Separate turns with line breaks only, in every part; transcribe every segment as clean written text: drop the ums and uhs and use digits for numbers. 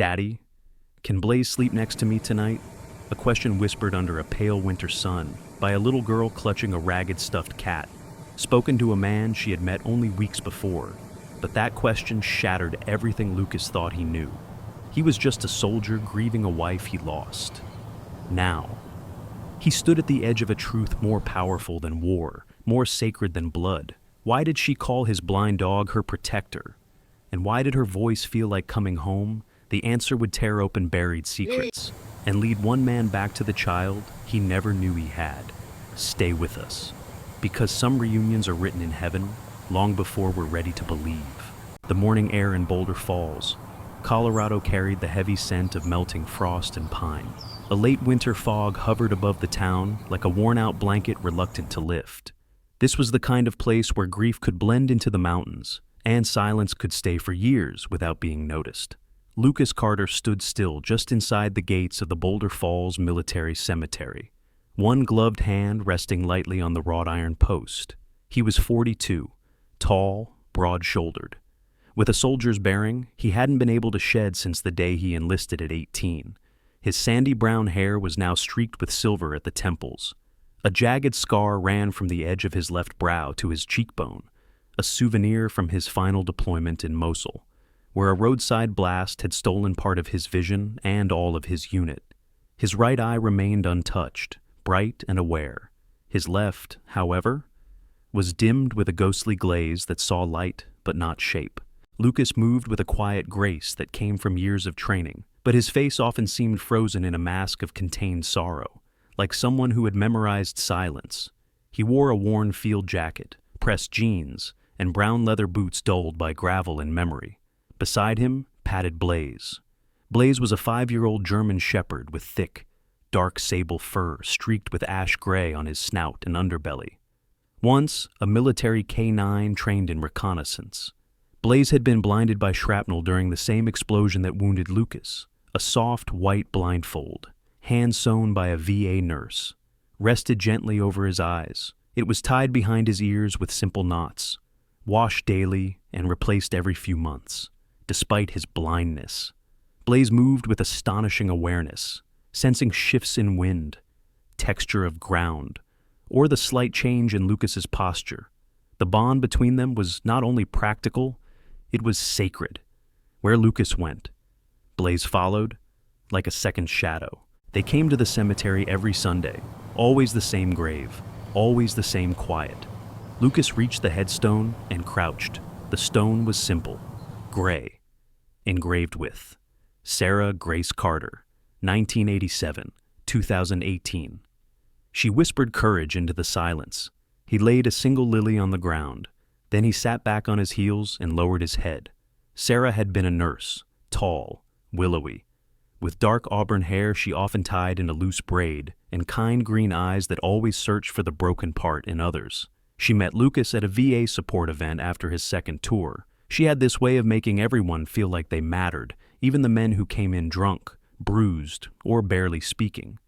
"Daddy, can Blaze sleep next to me tonight?" A question whispered under a pale winter sun by a little girl clutching a ragged stuffed cat, spoken to a man she had met only weeks before. But that question shattered everything Lucas thought he knew. He was just a soldier grieving a wife he lost. Now, he stood at the edge of a truth more powerful than war, more sacred than blood. Why did she call his blind dog her protector? And why did her voice feel like coming home? The answer would tear open buried secrets and lead one man back to the child he never knew he had. Stay with us, because some reunions are written in heaven long before we're ready to believe. The morning air in Boulder Falls, Colorado carried the heavy scent of melting frost and pine. A late winter fog hovered above the town like a worn-out blanket reluctant to lift. This was the kind of place where grief could blend into the mountains, and silence could stay for years without being noticed. Lucas Carter stood still just inside the gates of the Boulder Falls Military Cemetery, one gloved hand resting lightly on the wrought iron post. He was 42, tall, broad-shouldered. With a soldier's bearing, he hadn't been able to shed since the day he enlisted at 18. His sandy brown hair was now streaked with silver at the temples. A jagged scar ran from the edge of his left brow to his cheekbone, a souvenir from his final deployment in Mosul, where a roadside blast had stolen part of his vision and all of his unit. His right eye remained untouched, bright and aware. His left, however, was dimmed with a ghostly glaze that saw light but not shape. Lucas moved with a quiet grace that came from years of training, but his face often seemed frozen in a mask of contained sorrow, like someone who had memorized silence. He wore a worn field jacket, pressed jeans, and brown leather boots dulled by gravel and memory. Beside him padded Blaze. Blaze was a 5-year-old German shepherd with thick, dark sable fur streaked with ash gray on his snout and underbelly. Once a military K-9 trained in reconnaissance, Blaze had been blinded by shrapnel during the same explosion that wounded Lucas. A soft white blindfold, hand-sewn by a VA nurse, rested gently over his eyes. It was tied behind his ears with simple knots, washed daily and replaced every few months. Despite his blindness, Blaze moved with astonishing awareness, sensing shifts in wind, texture of ground, or the slight change in Lucas's posture. The bond between them was not only practical, it was sacred. Where Lucas went, Blaze followed, like a second shadow. They came to the cemetery every Sunday, always the same grave, always the same quiet. Lucas reached the headstone and crouched. The stone was simple, gray, engraved with Sarah Grace Carter, 1987, 2018. She whispered courage into the silence. He laid a single lily on the ground. Then he sat back on his heels and lowered his head. Sarah had been a nurse, tall, willowy. With dark auburn hair she often tied in a loose braid, and kind green eyes that always searched for the broken part in others. She met Lucas at a VA support event after his second tour. She had this way of making everyone feel like they mattered, even the men who came in drunk, bruised, or barely speaking.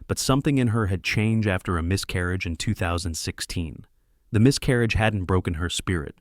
But something in her had changed after a miscarriage in 2016. The miscarriage hadn't broken her spirit,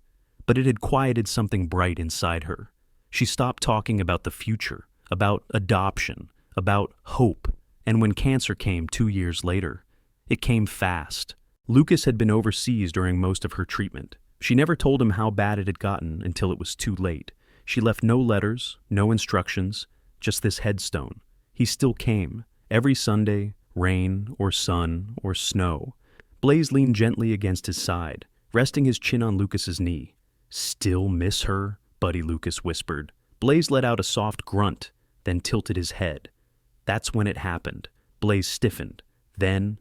but it had quieted something bright inside her. She stopped talking about the future, about adoption, about hope, and when cancer came 2 years later, it came fast. Lucas had been overseas during most of her treatment. She never told him how bad it had gotten until it was too late. She left no letters, no instructions, just this headstone. He still came, every Sunday, rain or sun or snow. Blaze leaned gently against his side, resting his chin on Lucas's knee. "Still miss her?" Buddy Lucas whispered. Blaze let out a soft grunt, then tilted his head. That's when it happened. Blaze stiffened. Then,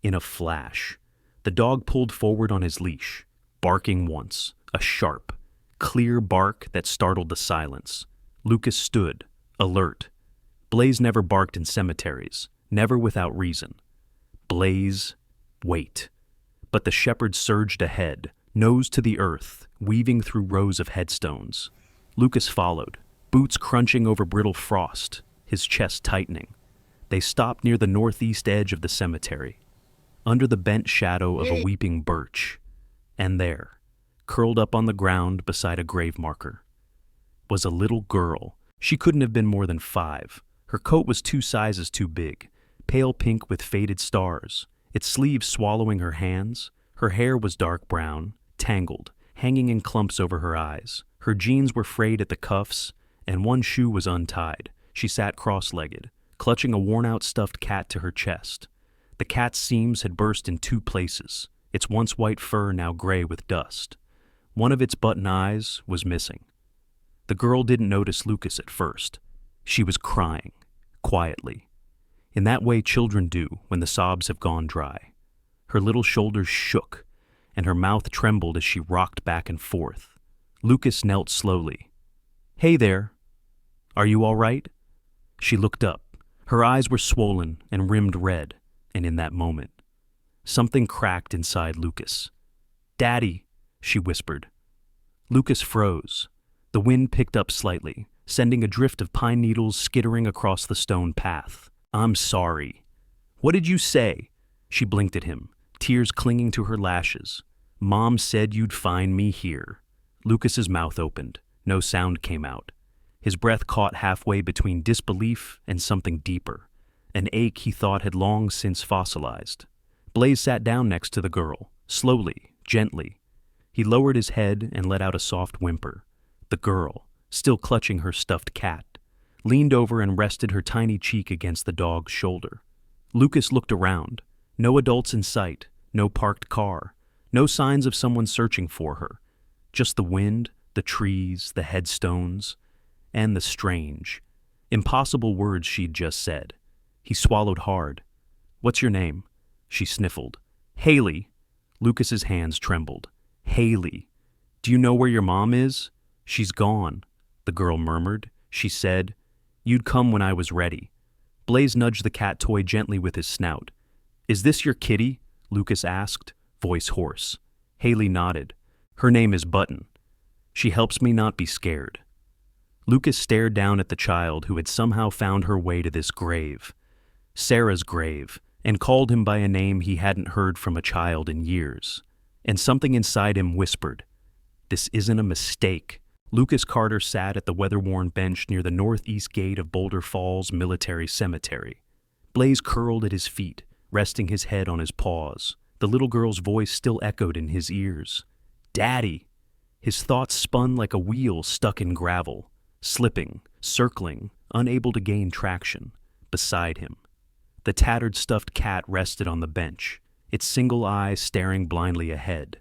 in a flash, the dog pulled forward on his leash, barking once, a sharp, clear bark that startled the silence. Lucas stood, alert. Blaze never barked in cemeteries, never without reason. Blaze, wait. But the shepherd surged ahead, nose to the earth, weaving through rows of headstones. Lucas followed, boots crunching over brittle frost, his chest tightening. They stopped near the northeast edge of the cemetery, under the bent shadow of a weeping birch. And there, curled up on the ground beside a grave marker, was a little girl She couldn't have been more than 5. Her coat was 2 sizes too big, pale pink with faded stars, its sleeves swallowing her hands. Her hair was dark brown, tangled, hanging in clumps over her eyes. Her jeans were frayed at the cuffs, and one shoe was untied. She sat cross-legged, clutching a worn-out stuffed cat to her chest. The cat's seams had burst in 2 places, its once white fur now gray with dust. One of its button eyes was missing. The girl didn't notice Lucas at first. She was crying, quietly, in that way children do when the sobs have gone dry. Her little shoulders shook, and her mouth trembled as she rocked back and forth. Lucas knelt slowly. "Hey there. Are you all right?" She looked up. Her eyes were swollen and rimmed red, and in that moment, something cracked inside Lucas. "Daddy," she whispered. Lucas froze. The wind picked up slightly, sending a drift of pine needles skittering across the stone path. "I'm sorry." "What did you say?" She blinked at him, tears clinging to her lashes. "Mom said you'd find me here." Lucas's mouth opened. No sound came out. His breath caught halfway between disbelief and something deeper, an ache he thought had long since fossilized. Blaze sat down next to the girl, slowly, gently. He lowered his head and let out a soft whimper. The girl, still clutching her stuffed cat, leaned over and rested her tiny cheek against the dog's shoulder. Lucas looked around. No adults in sight, no parked car, no signs of someone searching for her. Just the wind, the trees, the headstones, and the strange, impossible words she'd just said. He swallowed hard. "What's your name?" She sniffled. "Haley." Lucas's hands trembled. "Haley. Do you know where your mom is?" "She's gone," the girl murmured. She said, "You'd come when I was ready." Blaze nudged the cat toy gently with his snout. "Is this your kitty?" Lucas asked, voice hoarse. Haley nodded. "Her name is Button. She helps me not be scared." Lucas stared down at the child who had somehow found her way to this grave, Sarah's grave, and called him by a name he hadn't heard from a child in years. And something inside him whispered, "This isn't a mistake." Lucas Carter sat at the weather-worn bench near the northeast gate of Boulder Falls Military Cemetery. Blaze curled at his feet, resting his head on his paws. The little girl's voice still echoed in his ears. "Daddy!" His thoughts spun like a wheel stuck in gravel, slipping, circling, unable to gain traction. Beside him, the tattered stuffed cat rested on the bench, its single eye staring blindly ahead,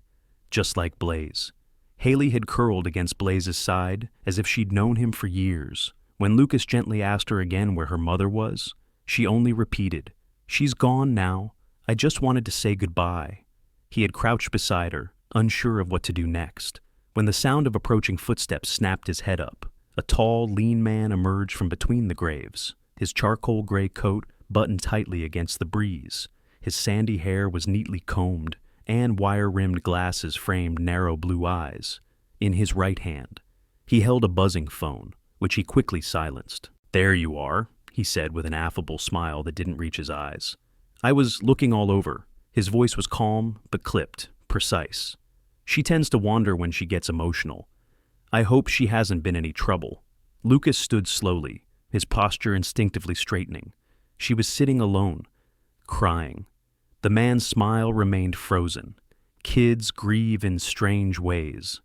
just like Blaze. Haley had curled against Blaze's side as if she'd known him for years. When Lucas gently asked her again where her mother was, she only repeated, "She's gone now. I just wanted to say goodbye." He had crouched beside her, unsure of what to do next, when the sound of approaching footsteps snapped his head up. A tall, lean man emerged from between the graves, his charcoal gray coat buttoned tightly against the breeze. His sandy hair was neatly combed, and wire-rimmed glasses framed narrow blue eyes. In his right hand, he held a buzzing phone, which he quickly silenced. "There you are," he said with an affable smile that didn't reach his eyes. "I was looking all over." His voice was calm, but clipped, precise. "She tends to wander when she gets emotional. I hope she hasn't been any trouble." Lucas stood slowly, his posture instinctively straightening. She was sitting alone, crying. The man's smile remained frozen. Kids grieve in strange ways.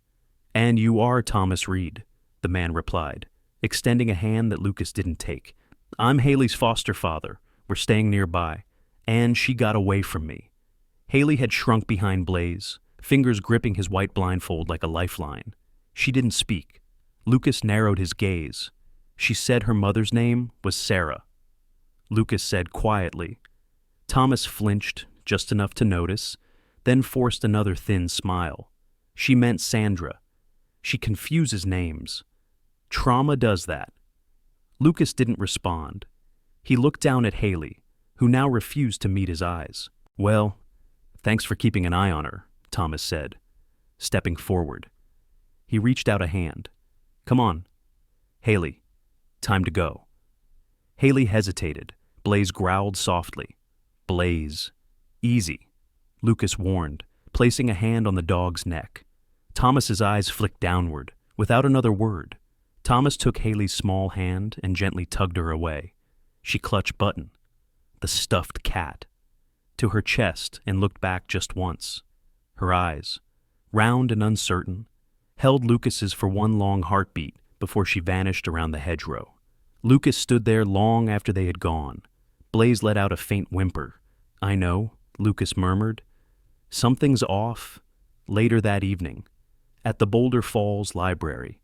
"And you are Thomas Reed," the man replied, extending a hand that Lucas didn't take. "I'm Haley's foster father. We're staying nearby. And she got away from me." Haley had shrunk behind Blaze, fingers gripping his white blindfold like a lifeline. She didn't speak. Lucas narrowed his gaze. She said her mother's name was Sarah. Lucas said quietly. Thomas flinched, just enough to notice, then forced another thin smile. She meant Sandra. She confuses names. Trauma does that. Lucas didn't respond. He looked down at Haley, who now refused to meet his eyes. "Well, thanks for keeping an eye on her," Thomas said, stepping forward. He reached out a hand. "Come on. Haley, time to go." Haley hesitated. Blaze growled softly. "Blaze, easy," Lucas warned, placing a hand on the dog's neck. Thomas's eyes flicked downward, without another word. Thomas took Haley's small hand and gently tugged her away. She clutched Button, the stuffed cat, to her chest and looked back just once. Her eyes, round and uncertain, held Lucas's for one long heartbeat before she vanished around the hedgerow. Lucas stood there long after they had gone. Blaze let out a faint whimper. "I know," Lucas murmured. "Something's off." Later that evening, at the Boulder Falls Library,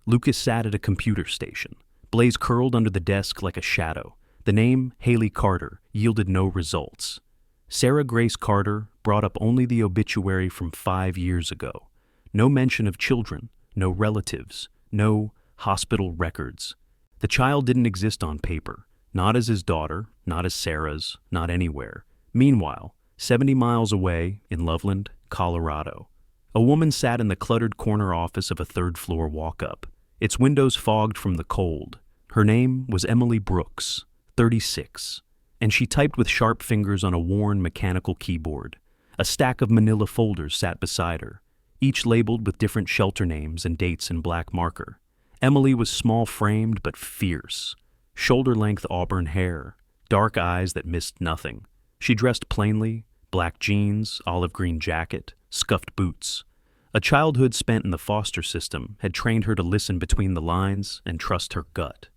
Lucas sat at a computer station. Blaze curled under the desk like a shadow. The name, Haley Carter, yielded no results. Sarah Grace Carter brought up only the obituary from 5 years ago. No mention of children, no relatives, no hospital records. The child didn't exist on paper, not as his daughter, not as Sarah's, not anywhere. Meanwhile, 70 miles away in Loveland, Colorado, a woman sat in the cluttered corner office of a third-floor walk-up, its windows fogged from the cold. Her name was Emily Brooks, 36, and she typed with sharp fingers on a worn mechanical keyboard. A stack of manila folders sat beside her, each labeled with different shelter names and dates in black marker. Emily was small-framed but fierce, shoulder-length auburn hair, dark eyes that missed nothing. She dressed plainly, black jeans, olive green jacket, scuffed boots. A childhood spent in the foster system had trained her to listen between the lines and trust her gut.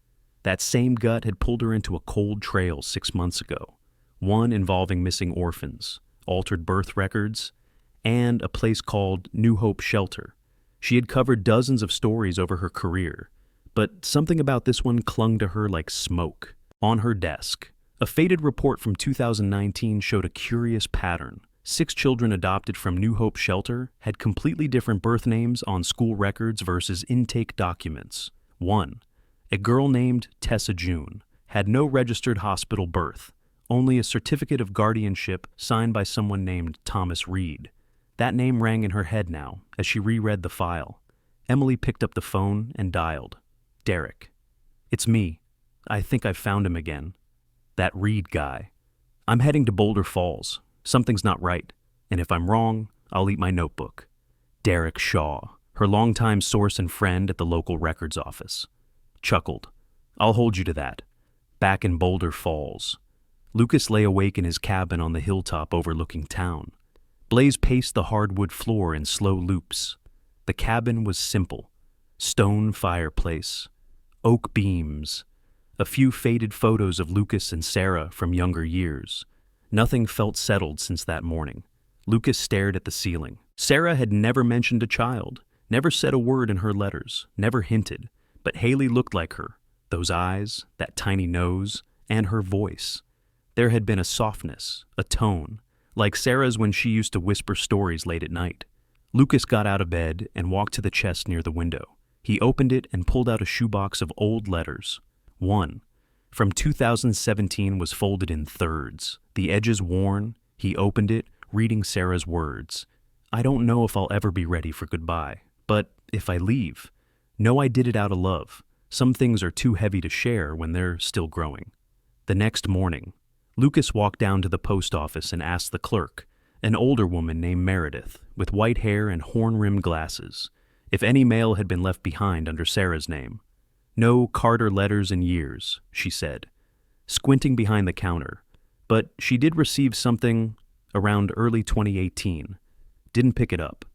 That same gut had pulled her into a cold trail 6 months ago, one involving missing orphans, altered birth records, and a place called New Hope Shelter. She had covered dozens of stories over her career, but something about this one clung to her like smoke. On her desk, a faded report from 2019 showed a curious pattern. 6 children adopted from New Hope Shelter had completely different birth names on school records versus intake documents. 1. A girl named Tessa June had no registered hospital birth, only a certificate of guardianship signed by someone named Thomas Reed. That name rang in her head now as she reread the file. Emily picked up the phone and dialed. "Derek. It's me. I think I've found him again. That Reed guy. I'm heading to Boulder Falls. Something's not right, and if I'm wrong, I'll eat my notebook. Derek Shaw, her longtime source and friend at the local records office." Chuckled. "I'll hold you to that. Back in Boulder Falls." Lucas lay awake in his cabin on the hilltop overlooking town. Blaze paced the hardwood floor in slow loops. The cabin was simple. Stone fireplace, oak beams, a few faded photos of Lucas and Sarah from younger years. Nothing felt settled since that morning. Lucas stared at the ceiling. Sarah had never mentioned a child, never said a word in her letters, never hinted, but Haley looked like her. Those eyes, that tiny nose, and her voice. There had been a softness, a tone, like Sarah's when she used to whisper stories late at night. Lucas got out of bed and walked to the chest near the window. He opened it and pulled out a shoebox of old letters. One, from 2017, was folded in thirds, the edges worn. He opened it, reading Sarah's words. "I don't know if I'll ever be ready for goodbye, but if I leave, know I did it out of love. Some things are too heavy to share when they're still growing." The next morning, Lucas walked down to the post office and asked the clerk, an older woman named Meredith, with white hair and horn-rimmed glasses, if any mail had been left behind under Sarah's name. "No Carter letters in years," she said, squinting behind the counter, but she did receive something around early 2018. Didn't pick it up.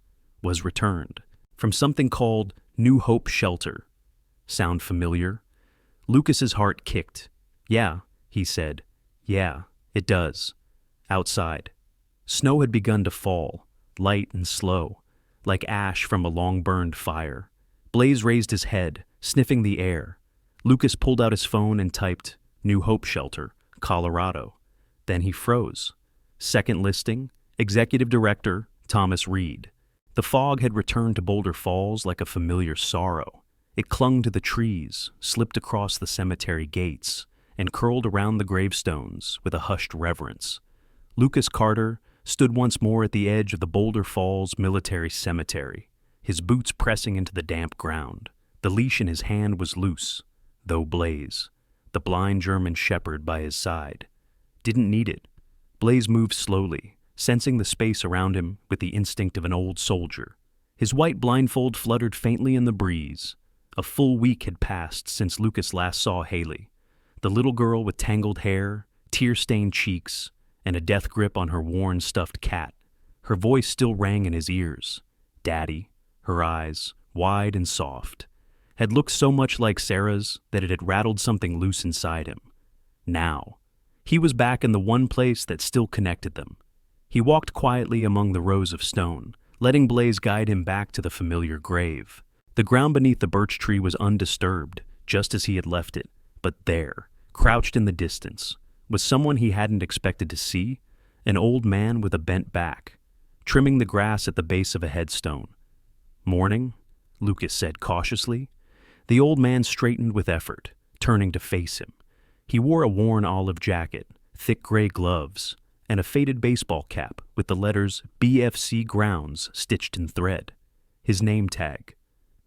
Was returned. From something called New Hope Shelter. Sound familiar? Lucas's heart kicked. "Yeah," he said. "Yeah, it does." Outside, snow had begun to fall, light and slow, like ash from a long-burned fire. Blaze raised his head, sniffing the air. Lucas pulled out his phone and typed, "New Hope Shelter, Colorado." Then he froze. Second listing, Executive Director, Thomas Reed. The fog had returned to Boulder Falls like a familiar sorrow. It clung to the trees, slipped across the cemetery gates, and curled around the gravestones with a hushed reverence. Lucas Carter stood once more at the edge of the Boulder Falls Military Cemetery, his boots pressing into the damp ground. The leash in his hand was loose, though Blaze, the blind German shepherd by his side, didn't need it. Blaze moved slowly, sensing the space around him with the instinct of an old soldier. His white blindfold fluttered faintly in the breeze. A full week had passed since Lucas last saw Haley, the little girl with tangled hair, tear-stained cheeks, and a death grip on her worn stuffed cat. Her voice still rang in his ears. Daddy, her eyes, wide and soft, had looked so much like Sarah's that it had rattled something loose inside him. Now, he was back in the one place that still connected them. He walked quietly among the rows of stone, letting Blaze guide him back to the familiar grave. The ground beneath the birch tree was undisturbed, just as he had left it, but there, crouched in the distance, was someone he hadn't expected to see, an old man with a bent back, trimming the grass at the base of a headstone. "Morning," Lucas said cautiously. The old man straightened with effort, turning to face him. He wore a worn olive jacket, thick gray gloves, and a faded baseball cap with the letters BFC Grounds stitched in thread. His name tag,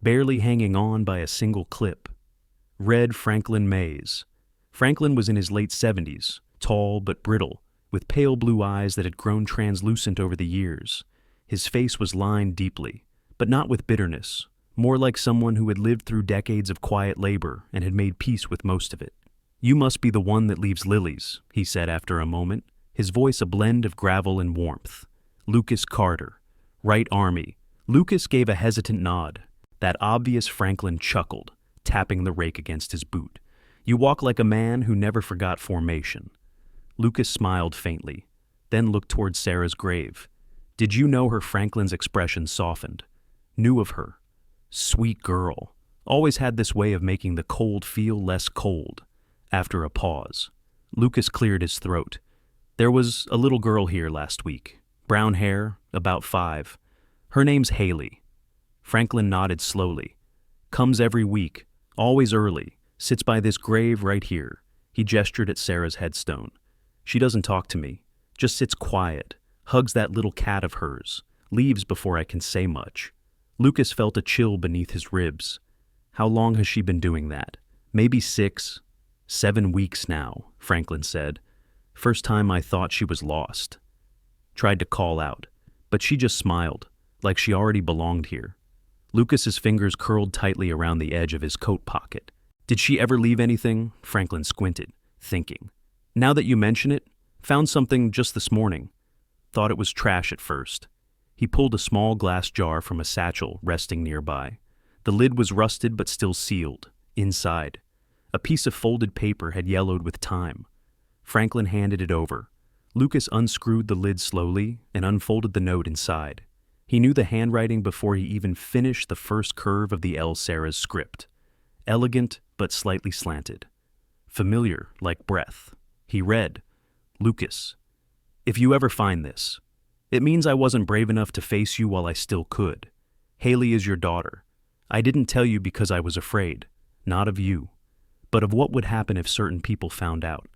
barely hanging on by a single clip, read Franklin Mays. Franklin was in his late 70s, tall but brittle, with pale blue eyes that had grown translucent over the years. His face was lined deeply, but not with bitterness, more like someone who had lived through decades of quiet labor and had made peace with most of it. "You must be the one that leaves lilies," he said after a moment, his voice a blend of gravel and warmth. "Lucas Carter, Right Army." Lucas gave a hesitant nod. That obvious Franklin chuckled, tapping the rake against his boot. "You walk like a man who never forgot formation." Lucas smiled faintly, then looked toward Sarah's grave. "Did you know her?" Franklin's expression softened. "Knew of her. Sweet girl. Always had this way of making the cold feel less cold." After a pause, Lucas cleared his throat. "There was a little girl here last week. Brown hair, about 5. Her name's Haley." Franklin nodded slowly. "Comes every week, always early, sits by this grave right here." He gestured at Sarah's headstone. "She doesn't talk to me, just sits quiet, hugs that little cat of hers, leaves before I can say much." Lucas felt a chill beneath his ribs. "How long has she been doing that?" "Maybe 6, 7 weeks now," Franklin said. "First time I thought she was lost. Tried to call out, but she just smiled, like she already belonged here." Lucas's fingers curled tightly around the edge of his coat pocket. "Did she ever leave anything?" Franklin squinted, thinking. "Now that you mention it, found something just this morning. Thought it was trash at first." He pulled a small glass jar from a satchel resting nearby. The lid was rusted but still sealed. Inside, a piece of folded paper had yellowed with time. Franklin handed it over. Lucas unscrewed the lid slowly and unfolded the note inside. He knew the handwriting before he even finished the first curve of the El Sarah's script. Elegant but slightly slanted. Familiar like breath. He read, "Lucas, if you ever find this, it means I wasn't brave enough to face you while I still could. Haley is your daughter. I didn't tell you because I was afraid, not of you, but of what would happen if certain people found out.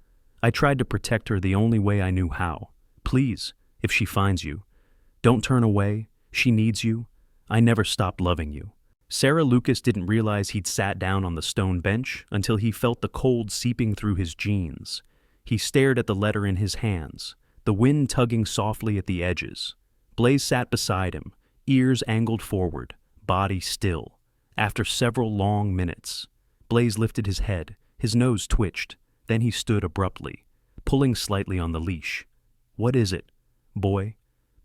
I tried to protect her the only way I knew how. Please, if she finds you, don't turn away. She needs you. I never stopped loving you." Sarah. Lucas didn't realize he'd sat down on the stone bench until he felt the cold seeping through his jeans. He stared at the letter in his hands, the wind tugging softly at the edges. Blaze sat beside him, ears angled forward, body still. After several long minutes, Blaze lifted his head, his nose twitched, then he stood abruptly, pulling slightly on the leash. "What is it, boy?"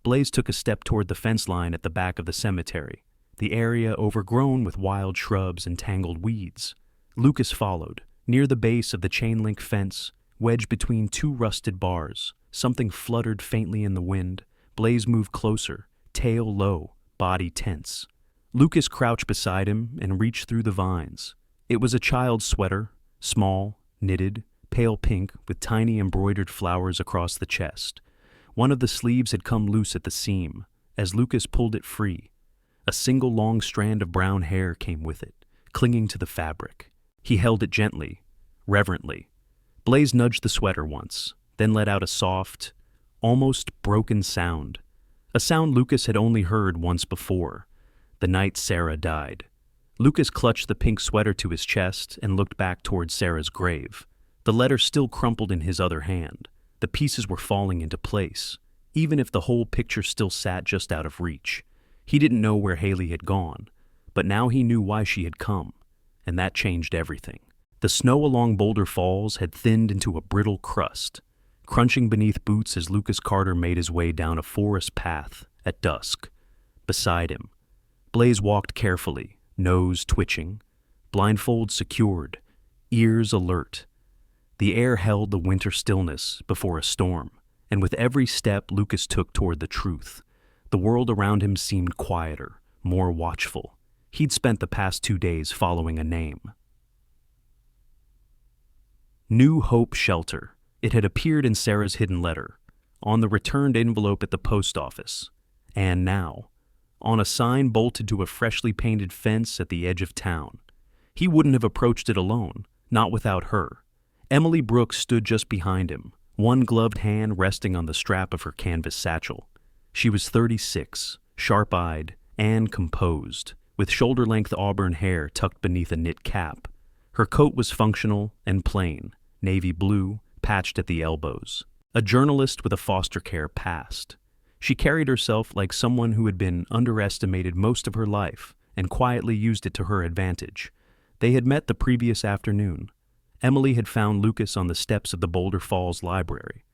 Blaze took a step toward the fence line at the back of the cemetery, the area overgrown with wild shrubs and tangled weeds. Lucas followed. Near the base of the chain-link fence, wedged between 2 rusted bars, something fluttered faintly in the wind. Blaze moved closer, tail low, body tense. Lucas crouched beside him and reached through the vines. It was a child's sweater, small, knitted, pale pink with tiny embroidered flowers across the chest. One of the sleeves had come loose at the seam. As Lucas pulled it free, a single long strand of brown hair came with it, clinging to the fabric. He held it gently, reverently. Blaze nudged the sweater once, then let out a soft, almost broken sound. A sound Lucas had only heard once before, the night Sarah died. Lucas clutched the pink sweater to his chest and looked back toward Sarah's grave. The letter still crumpled in his other hand. The pieces were falling into place, even if the whole picture still sat just out of reach. He didn't know where Haley had gone, but now he knew why she had come. and that changed everything. The snow along Boulder Falls had thinned into a brittle crust, crunching beneath boots as Lucas Carter made his way down a forest path at dusk. Beside him, Blaze walked carefully, nose twitching, blindfold secured, ears alert. The air held the winter stillness before a storm, and with every step Lucas took toward the truth, the world around him seemed quieter, more watchful. He'd spent the past 2 days following a name. New Hope Shelter. It had appeared in Sarah's hidden letter, on the returned envelope at the post office, and now, on a sign bolted to a freshly painted fence at the edge of town. He wouldn't have approached it alone, not without her. Emily Brooks stood just behind him, one gloved hand resting on the strap of her canvas satchel. She was 36, sharp-eyed and composed, with shoulder-length auburn hair tucked beneath a knit cap. Her coat was functional and plain, navy blue, patched at the elbows. A journalist with a foster care past. She carried herself like someone who had been underestimated most of her life and quietly used it to her advantage. They had met the previous afternoon. Emily had found Lucas on the steps of the Boulder Falls Library,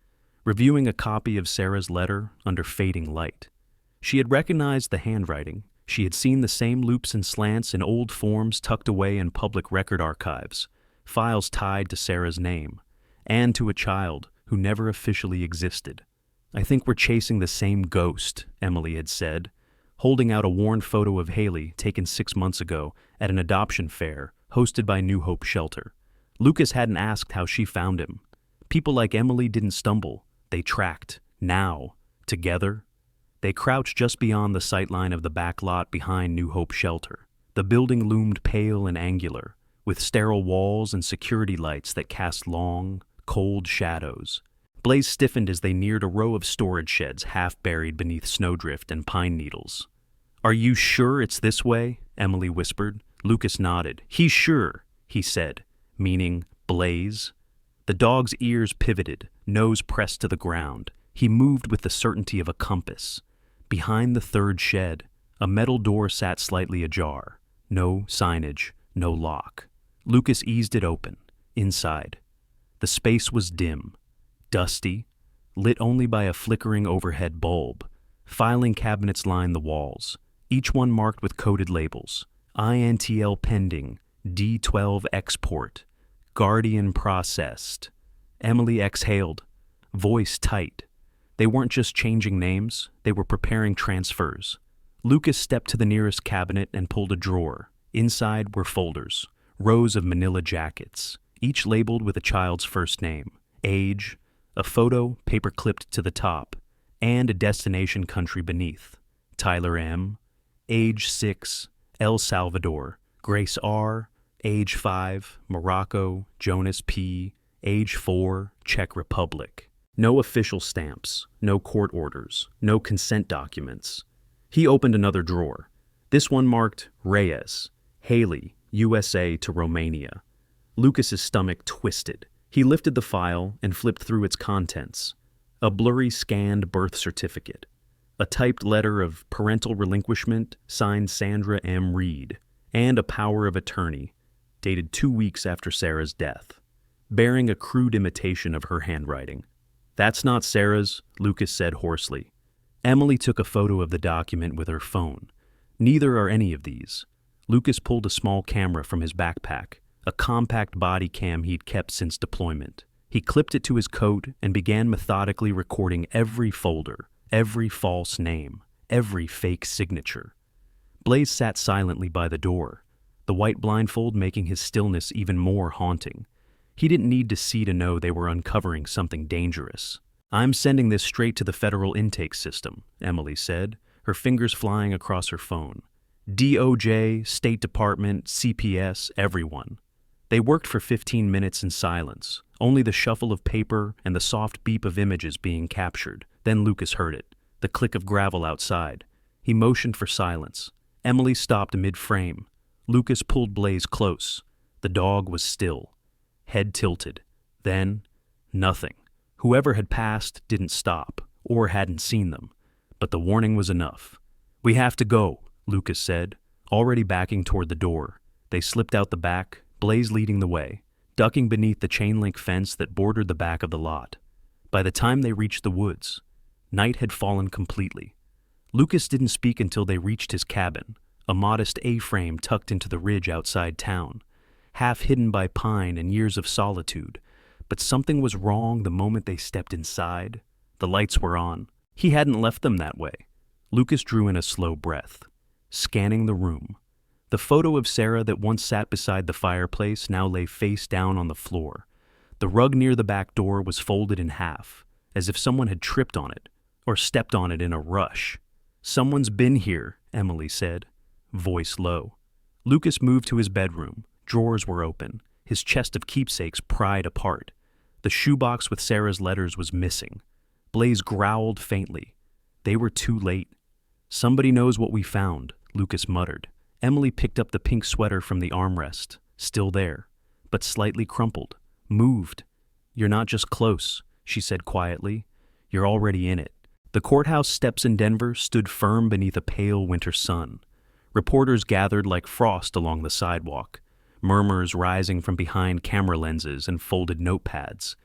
reviewing a copy of Sarah's letter under fading light. She had recognized the handwriting. She had seen the same loops and slants in old forms tucked away in public record archives, files tied to Sarah's name, and to a child who never officially existed. "I think we're chasing the same ghost," Emily had said, holding out a worn photo of Haley taken 6 months ago at an adoption fair hosted by New Hope Shelter. Lucas hadn't asked how she found him. People like Emily didn't stumble. They tracked. Now, together, they crouched just beyond the sightline of the back lot behind New Hope Shelter. The building loomed pale and angular, with sterile walls and security lights that cast long, cold shadows. Blaze stiffened as they neared a row of storage sheds half buried beneath snowdrift and pine needles. "Are you sure it's this way?" Emily whispered. Lucas nodded. "He's sure," he said, meaning Blaze. The dog's ears pivoted, nose pressed to the ground. He moved with the certainty of a compass. Behind the third shed, a metal door sat slightly ajar. No signage, no lock. Lucas eased it open. Inside, the space was dim, dusty, lit only by a flickering overhead bulb. Filing cabinets lined the walls, each one marked with coded labels. INTL pending, D12 export, Guardian processed. Emily exhaled, voice tight. They weren't just changing names, they were preparing transfers. Lucas stepped to the nearest cabinet and pulled a drawer. Inside were folders, rows of manila jackets, each labeled with a child's first name, age, a photo paper-clipped to the top, and a destination country beneath. Tyler M., age 6, El Salvador. Grace R., age 5, Morocco. Jonas P., age 4, Czech Republic. No official stamps, no court orders, no consent documents. He opened another drawer. This one marked Reyes, Haley, USA to Romania. Lucas's stomach twisted. He lifted the file and flipped through its contents. A blurry scanned birth certificate. A typed letter of parental relinquishment signed Sandra M. Reed, and a power of attorney, dated 2 weeks after Sarah's death, bearing a crude imitation of her handwriting. "That's not Sarah's," Lucas said hoarsely. Emily took a photo of the document with her phone. "Neither are any of these." Lucas pulled a small camera from his backpack, a compact body cam he'd kept since deployment. He clipped it to his coat and began methodically recording every folder, every false name, every fake signature. Blaze sat silently by the door, the white blindfold making his stillness even more haunting. He didn't need to see to know they were uncovering something dangerous. "I'm sending this straight to the federal intake system," Emily said, her fingers flying across her phone. "DOJ, State Department, CPS, everyone." They worked for 15 minutes in silence, only the shuffle of paper and the soft beep of images being captured. Then Lucas heard it, the click of gravel outside. He motioned for silence. Emily stopped mid-frame. Lucas pulled Blaze close. The dog was still, head tilted. Then, nothing. Whoever had passed didn't stop, or hadn't seen them. But the warning was enough. "We have to go," Lucas said, already backing toward the door. They slipped out the back, Blaze leading the way, ducking beneath the chain-link fence that bordered the back of the lot. By the time they reached the woods, night had fallen completely. Lucas didn't speak until they reached his cabin, a modest A-frame tucked into the ridge outside town, half hidden by pine and years of solitude. But something was wrong the moment they stepped inside. The lights were on. He hadn't left them that way. Lucas drew in a slow breath, scanning the room. The photo of Sarah that once sat beside the fireplace now lay face down on the floor. The rug near the back door was folded in half, as if someone had tripped on it or stepped on it in a rush. "Someone's been here," Emily said, voice low. Lucas moved to his bedroom. Drawers were open, his chest of keepsakes pried apart. The shoebox with Sarah's letters was missing. Blaze growled faintly. They were too late. "Somebody knows what we found," Lucas muttered. Emily picked up the pink sweater from the armrest, still there, but slightly crumpled. "Moved. You're not just close," she said quietly. "You're already in it." The courthouse steps in Denver stood firm beneath a pale winter sun. Reporters gathered like frost along the sidewalk, murmurs rising from behind camera lenses and folded notepads.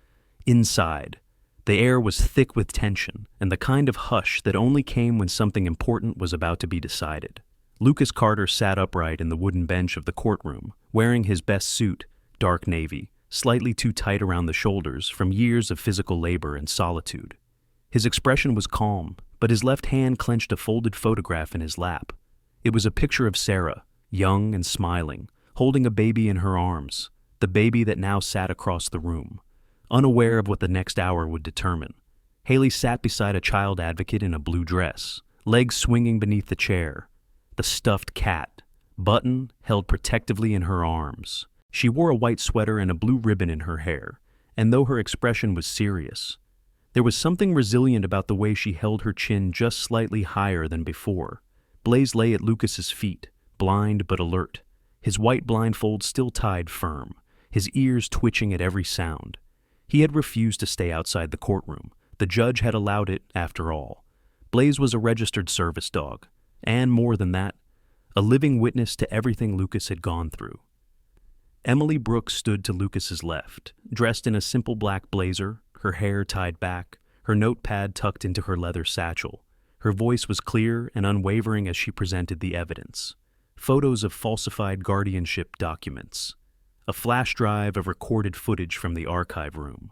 Inside, the air was thick with tension and the kind of hush that only came when something important was about to be decided. Lucas Carter sat upright in the wooden bench of the courtroom, wearing his best suit, dark navy, slightly too tight around the shoulders from years of physical labor and solitude. His expression was calm, but his left hand clenched a folded photograph in his lap. It was a picture of Sarah, young and smiling, holding a baby in her arms, the baby that now sat across the room, unaware of what the next hour would determine. Haley sat beside a child advocate in a blue dress, legs swinging beneath the chair, the stuffed cat, Button, held protectively in her arms. She wore a white sweater and a blue ribbon in her hair, and though her expression was serious, there was something resilient about the way she held her chin just slightly higher than before. Blaze lay at Lucas's feet, blind but alert, his white blindfold still tied firm, his ears twitching at every sound. He had refused to stay outside the courtroom. The judge had allowed it, after all. Blaze was a registered service dog, and more than that, a living witness to everything Lucas had gone through. Emily Brooks stood to Lucas's left, dressed in a simple black blazer, her hair tied back, her notepad tucked into her leather satchel. Her voice was clear and unwavering as she presented the evidence. Photos of falsified guardianship documents, a flash drive of recorded footage from the archive room,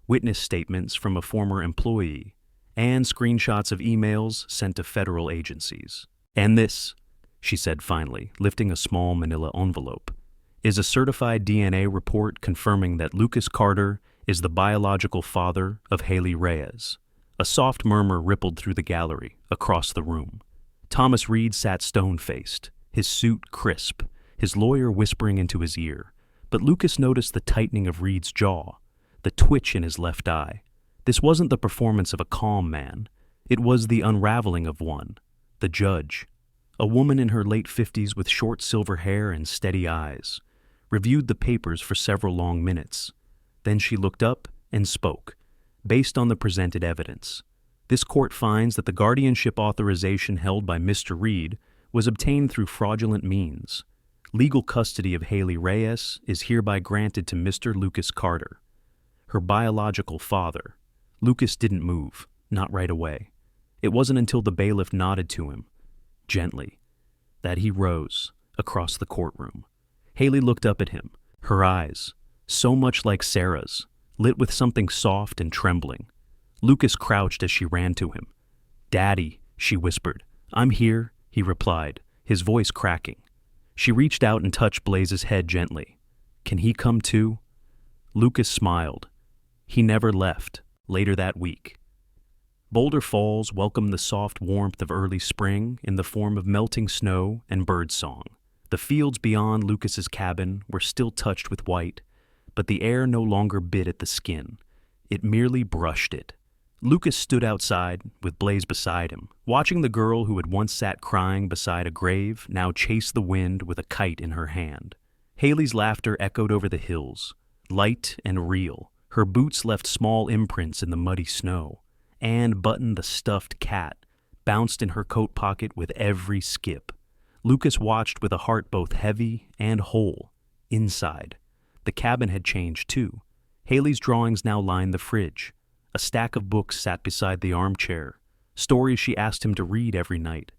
witness statements from a former employee, and screenshots of emails sent to federal agencies. "And this," she said finally, lifting a small manila envelope, "is a certified DNA report confirming that Lucas Carter is the biological father of Haley Reyes." A soft murmur rippled through the gallery, across the room. Thomas Reed sat stone-faced, his suit crisp, his lawyer whispering into his ear. But Lucas noticed the tightening of Reed's jaw, the twitch in his left eye. This wasn't the performance of a calm man. It was the unraveling of one. The judge, a woman in her late 50s with short silver hair and steady eyes, reviewed the papers for several long minutes. Then she looked up and spoke. "Based on the presented evidence, this court finds that the guardianship authorization held by Mr. Reed was obtained through fraudulent means. Legal custody of Haley Reyes is hereby granted to Mr. Lucas Carter, her biological father." Lucas didn't move, not right away. It wasn't until the bailiff nodded to him, gently, that he rose across the courtroom. Haley looked up at him, her eyes, so much like Sarah's, lit with something soft and trembling. Lucas crouched as she ran to him. "Daddy," she whispered. "I'm here," he replied, his voice cracking. She reached out and touched Blaze's head gently. "Can he come too?" Lucas smiled. He never left. Later that week, Boulder Falls welcomed the soft warmth of early spring in the form of melting snow and birdsong. The fields beyond Lucas's cabin were still touched with white, but the air no longer bit at the skin. It merely brushed it. Lucas stood outside, with Blaze beside him, watching the girl who had once sat crying beside a grave now chase the wind with a kite in her hand. Haley's laughter echoed over the hills, light and real. Her boots left small imprints in the muddy snow, and Button the stuffed cat bounced in her coat pocket with every skip. Lucas watched with a heart both heavy and whole. Inside, the cabin had changed too. Haley's drawings now lined the fridge. A stack of books sat beside the armchair, stories she asked him to read every night.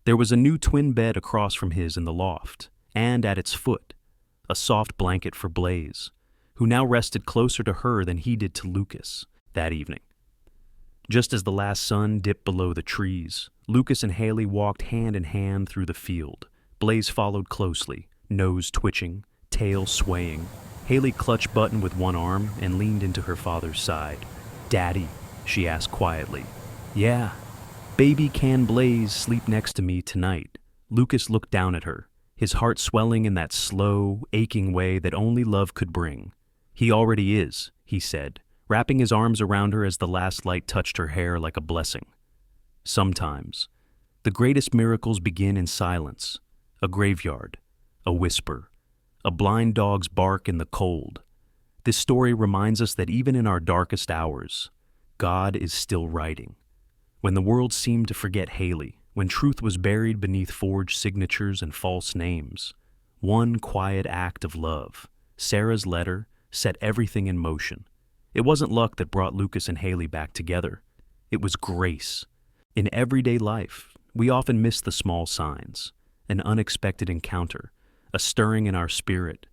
There was a new twin bed across from his in the loft, and at its foot, a soft blanket for Blaze, who now rested closer to her than he did to Lucas that evening. Just as the last sun dipped below the trees, Lucas and Haley walked hand in hand through the field. Blaze followed closely, nose twitching, tail swaying. Haley clutched Button with one arm and leaned into her father's side. "Daddy," she asked quietly. "Yeah. Baby, can Blaze sleep next to me tonight?" Lucas looked down at her, his heart swelling in that slow, aching way that only love could bring. "He already is," he said, wrapping his arms around her as the last light touched her hair like a blessing. Sometimes, the greatest miracles begin in silence, a graveyard, a whisper, a blind dog's bark in the cold. This story reminds us that even in our darkest hours, God is still writing. When the world seemed to forget Haley, when truth was buried beneath forged signatures and false names, one quiet act of love, Sarah's letter, set everything in motion. It wasn't luck that brought Lucas and Haley back together. It was grace. In everyday life, we often miss the small signs, an unexpected encounter, a stirring in our spirit,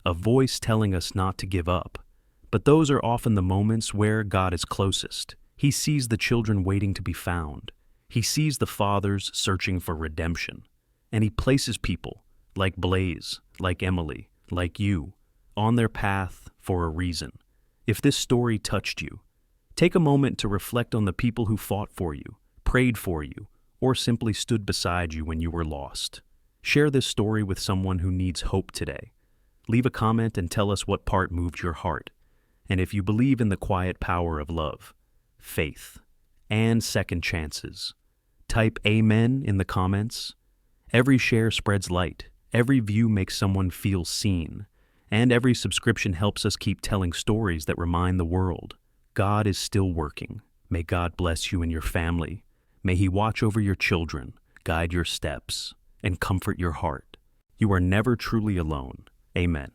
a voice telling us not to give up. But those are often the moments where God is closest. He sees the children waiting to be found. He sees the fathers searching for redemption. And he places people, like Blaze, like Emily, like you, on their path for a reason. If this story touched you, take a moment to reflect on the people who fought for you, prayed for you, or simply stood beside you when you were lost. Share this story with someone who needs hope today. Leave a comment and tell us what part moved your heart. And if you believe in the quiet power of love, faith, and second chances, type Amen in the comments. Every share spreads light. Every view makes someone feel seen. And every subscription helps us keep telling stories that remind the world God is still working. May God bless you and your family. May He watch over your children, guide your steps, and comfort your heart. You are never truly alone. Amen.